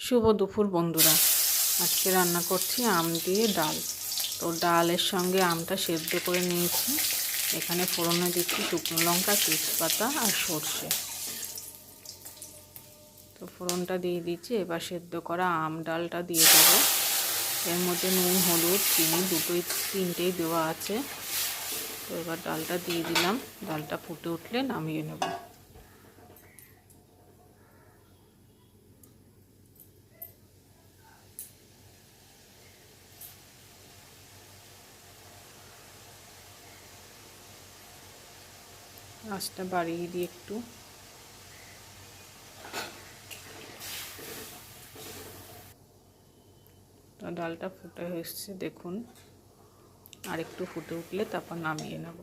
শুভ দুপুর বন্ধুরা। আজকে রান্না করছি আম দিয়ে ডাল। তো ডালের সঙ্গে আমটা সেদ্ধ করে নিয়েছি। এখানে ফোড়নে দিচ্ছি শুকনো লঙ্কা, তেজপাতা আর সর্ষে। তো ফোড়নটা দিয়ে দিচ্ছি। এবার সেদ্ধ করা আম ডালটা দিয়ে দেবো। এর মধ্যে নুন, হলুদ, চিনি তিনটেই দেওয়া আছে। তো এবার ডালটা দিয়ে দিলাম। ডালটা ফুটে উঠলে নামিয়ে নেব। আঁচটা বাড়িয়ে দিই একটু। তো ডালটা ফুটে এসছে দেখুন। আর একটু ফুটে উঠলে তারপর নামিয়ে নেব।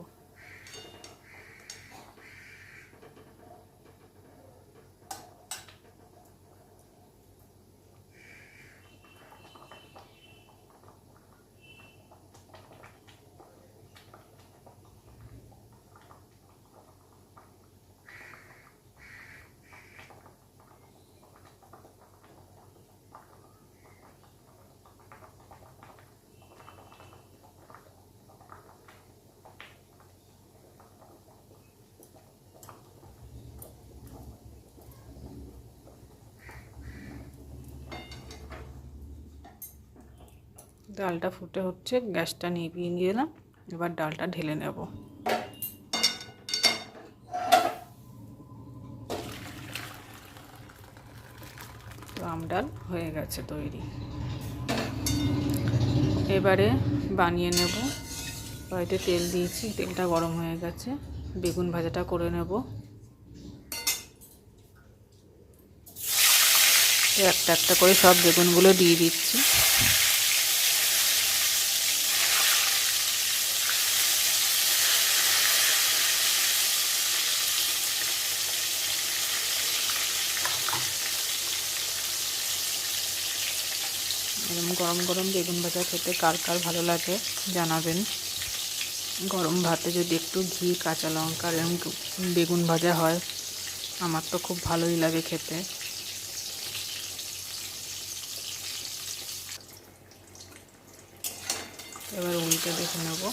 ডালটা ফুটে হচ্ছে, গ্যাসটা নিভিয়ে দিলাম। এবার ডালটা ঢেলে নেব। তো আম ডাল হয়ে গেছে তৈরি। এবারে বানিয়ে নেব। কড়াইতে তেল দিয়েছি, তেলটা গরম হয়ে গেছে। বেগুন ভাজাটা করে নেব। একটা একটা করে সব বেগুনগুলো দিয়ে দিচ্ছি। এরকম গরম গরম বেগুন ভাজা খেতে কার কার ভালো লাগে জানাবেন। গরম ভাতে যদি একটু ঘি, কাঁচা লঙ্কা এরকম বেগুন ভাজা হয়, আমার তো খুব ভালোই লাগে খেতে। এবার উল্টে দেখে নেব।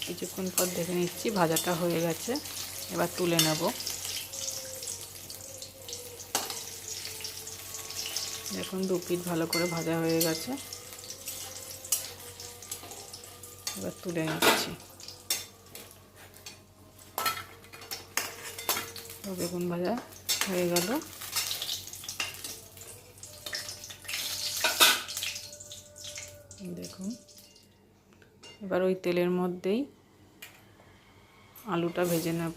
কিছুক্ষণ পর দেখে নিচ্ছি ভাজাটা হয়ে গেছে। এবার তুলে নেব। দেখুন দু পিঠ ভালো করে ভাজা হয়ে গেছে। এবার তুলে নিচ্ছি। বেগুন ভাজা হয়ে গেল। দেখুন এবার ওই তেলের মধ্যেই আলুটা ভেজে নেব।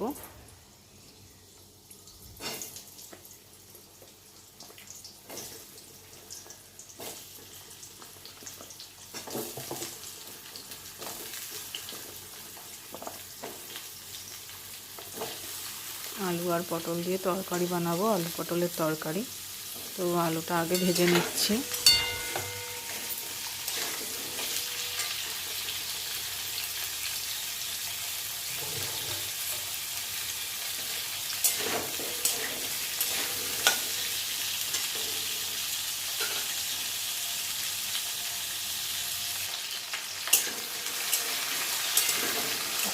আলু আর পটল দিয়ে তরকারি বানাবো, আলু পটলের তরকারি। তো আলুটা আগে ভেজে নিচ্ছি।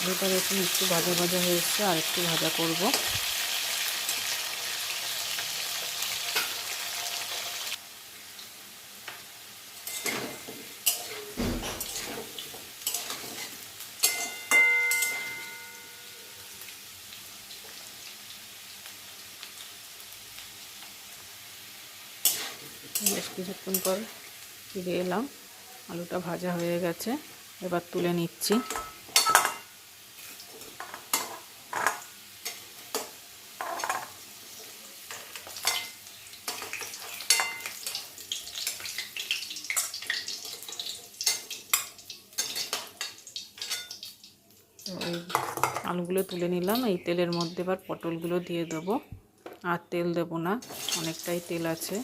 আলুটা দেখুন একটু ভাজা ভাজা হয়েছে, আর একটু ভাজা করব। বেশ কিছুক্ষণ পর ফিরে এলাম। আলুটা ভাজা হয়ে গেছে। এবার তুলে নিচ্ছি। তো এই আলুগুলো তুলে নিলাম। এই তেলের মধ্যে এবার পটলগুলো দিয়ে দেবো। আর তেল দেবো না, অনেকটাই তেল আছে।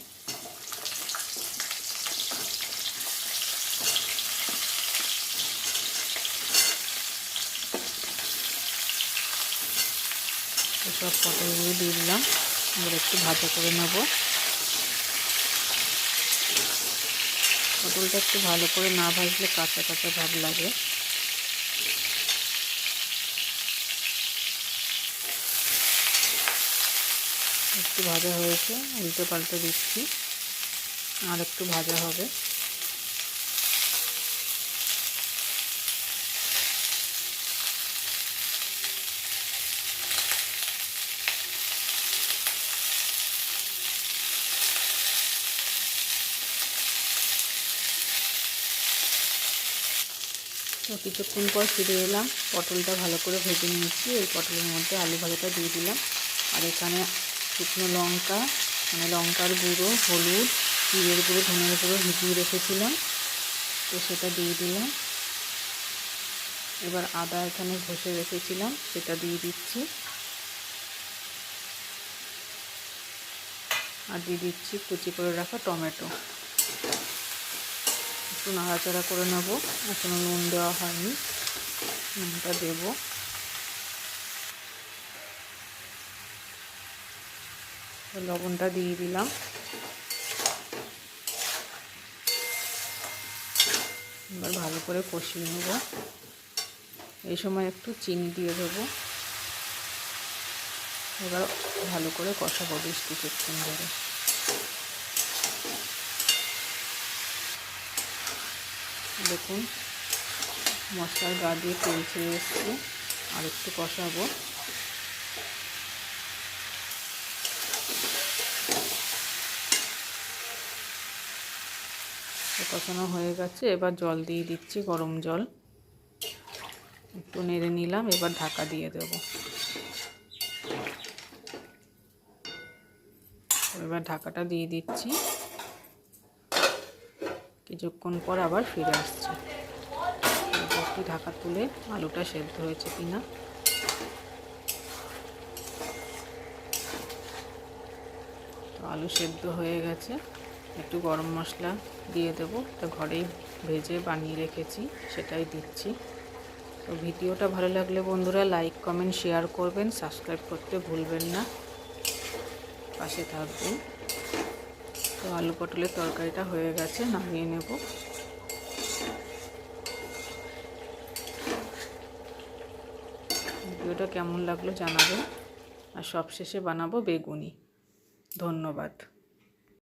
সব পটলগুলো দিয়ে দিলাম। এবার একটু ভাজা করে নেব। পটলটা একটু ভালো করে না ভাজলে কাঁচা কাঁচা ভাব লাগে। একটু ভাজা হয়েছে, উল্টে পাল্টে দিচ্ছি, আর একটু ভাজা হবে। তো কিছুক্ষণ পর ফিরে এলাম, পটলটা ভালো করে ভেজে নিয়েছি। এই পটলের মধ্যে আলু ভাজাটা দিয়ে দিলাম, আর এখানে শুকনো লঙ্কা মানে লঙ্কার গুঁড়ো, হলুদ, জিরের গুঁড়ো, ধনের গুঁড়ো ভিজিয়ে রেখেছিলাম, তো সেটা দিয়ে দিলাম। এবার আদা এখানে ঘষে রেখেছিলাম, সেটা দিয়ে দিচ্ছি, আর দিয়ে দিচ্ছি কুচি করে রাখা টমেটো। একটু নাড়াচাড়া করে নেব। এখনো নুন দেওয়া হয়নি, নুনটা দেব। লবণটা দিয়ে দিলাম। এবার ভালো করে কষিয়ে নেব। এই সময় একটু চিনি দিয়ে দেবো। এবার ভালো করে কষাবো বেশ কিছুক্ষণ ধরে। দেখুন মশলার গা দিয়ে তেল ছেড়ে এসছে, আর একটু কষাবো। কষানো হয়ে গেছে, এবার জল দিয়ে দিচ্ছি, গরম জল। একটু নেড়ে নিলাম, এবার ঢাকা দিয়ে দেব। এবার ঢাকাটা দিয়ে দিচ্ছি, কিছুক্ষণ পর আবার ফিরে আসছে। একটু ঢাকা তুলে আলুটা সেদ্ধ হয়েছে কিনা। তো আলু সেদ্ধ হয়ে গেছে। একটু গরম মশলা দিয়ে দেবো, এটা ঘরেই ভেজে বানিয়ে রেখেছি, সেটাই দিচ্ছি। তো ভিডিওটা ভালো লাগলে বন্ধুরা লাইক, কমেন্ট, শেয়ার করবেন, সাবস্ক্রাইব করতে ভুলবেন না, পাশে থাকবেন। তো আলু পটলের তরকারিটা হয়ে গেছে, নামিয়ে নেব। ভিডিওটা কেমন লাগলো জানাবেন। আর সবশেষে বানাবো বেগুনি। ধন্যবাদ।